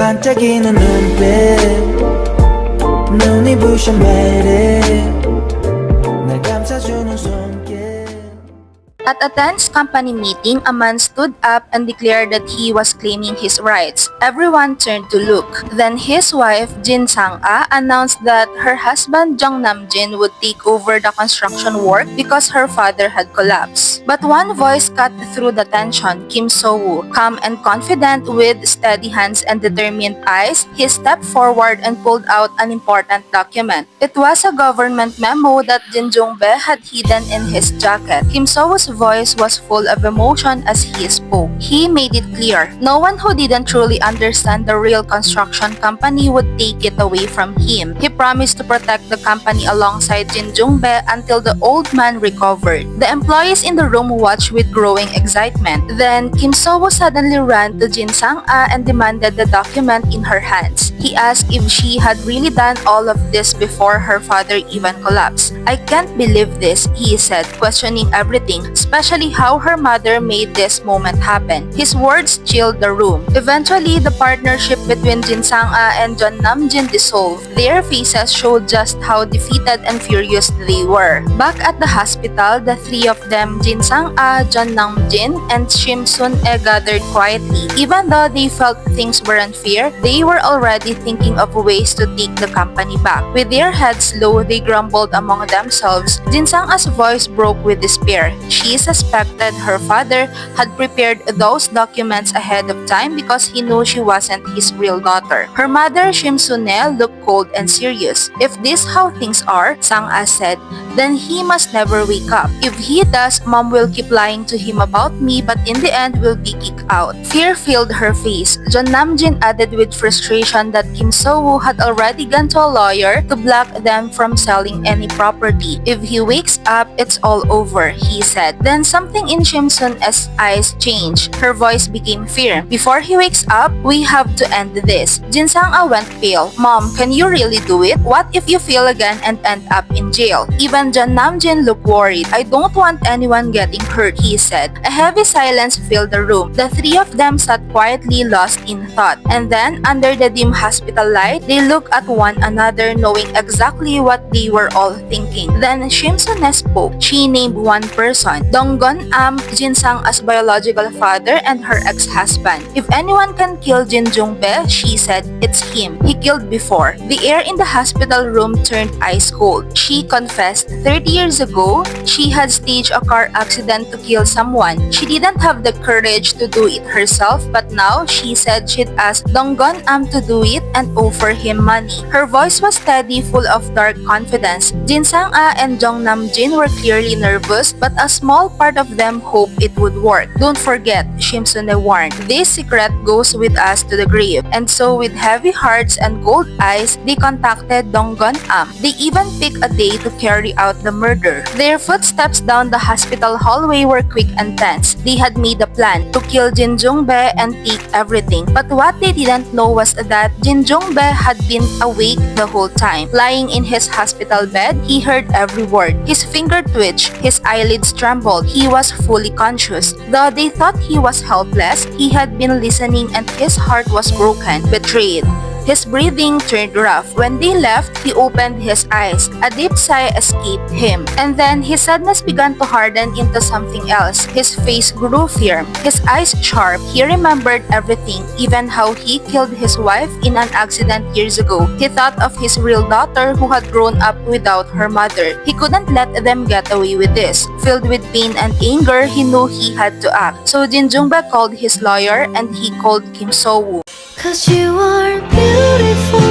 반짝이는 눈빛 눈이 부셔 매일 날 감싸주는 손길. At a tense company meeting, a man stood up and declared that he was claiming his rights. Everyone turned to look. Then his wife, Jin Sang A, announced that her husband, Jeon Nam Jin, would take over the construction work because her father had collapsed. But one voice cut through the tension, Kim So-woo. Calm and confident with steady hands and determined eyes, he stepped forward and pulled out an important document. It was a government memo that Jin Jong-bae had hidden in his jacket. Kim So-woo's voice was full of emotion as he spoke. He made it clear, no one who didn't truly understand the real construction company would take it away from him. He promised to protect the company alongside Jin Jong-bae until the old man recovered. The employees in the room watched with growing excitement. Then, Kim So-woo suddenly ran to Jin Sang A and demanded the document in her hands. He asked if she had really done all of this before her father even collapsed. "I can't believe this," he said, questioning everything, especially how her mother made this moment happen. His words chilled the room. Eventually, the partnership between Jin Sang A and Jeon Nam Jin dissolved. Their faces showed just how defeated and furious they were. Back at the hospital, the three of them, Jin Sang A, Jeon Nam Jin, and Seonjussi gathered quietly. Even though they felt things were unfair, they were already thinking of ways to take the company back. With their heads low, they grumbled among themselves. Jin Sang A's voice broke with despair. She suspected her father had prepared those documents ahead of time because he knew she wasn't his real daughter. Her mother, Seonjussi, looked cold and serious. "If this how things are," Sang A said, "then he must never wake up. If he does, Mom will keep lying to him about me, but in the end will be kicked out." Fear filled her face. Jeon Nam Jin added with frustration that Kim So-woo had already gone to a lawyer to block them from selling any property. "If he wakes up, it's all over," he said. Then something in Seonjus's eyes changed. Her voice became fear. "Before he wakes up, we have to end this." Jin Sang A went pale. "Mom, can you really do it? What if you fail again and end up in jail?" Even Jeon Nam Jin looked worried. "I don't want anyone getting hurt," he said. A heavy silence filled the room. The three of them sat quietly, lost in thought. And then, under the dim hospital light, they looked at one another, knowing exactly what they were all thinking. Then Seonjussi spoke. She named one person, Dong-gun Am, Jin Sang A's biological father and her ex-husband. "If anyone can kill Jin Jong-bae," she said, "it's him. He killed before." The air in the hospital room turned ice cold. She confessed 30 years ago, she had staged a car accident to kill someone. She didn't have the courage to do it herself, but now she said she'd ask Dong-gun Am to do it and offer him money. Her voice was steady, full of dark confidence. Jin Sang A and Jeon Nam Jin were clearly nervous, but a small part of them hoped it would work. "Don't forget," Seonjussi warned, "this secret goes with us to the grave." And so, with heavy hearts and cold eyes, they contacted Dong-gun Am. They even picked a day to carry out the murder. Their footsteps down the hospital hallway were quick and tense. They had made a plan to kill Jin Jong-bae and take everything. But what they didn't know was that Jin Jong-bae had been awake the whole time. Lying in his hospital bed, he heard every word. His finger twitched, his eyelids trembled. He was fully conscious. Though they thought he was helpless, he had been listening and his heart was broken, betrayed. His breathing turned rough. When they left, he opened his eyes. A deep sigh escaped him. And then his sadness began to harden into something else. His face grew firm, his eyes sharp. He remembered everything, even how he killed his wife in an accident years ago. He thought of his real daughter who had grown up without her mother. He couldn't let them get away with this. Filled with pain and anger, he knew he had to act. So Jin Jong-bae called his lawyer and he called Kim So-woo. "'Cause you are beautiful."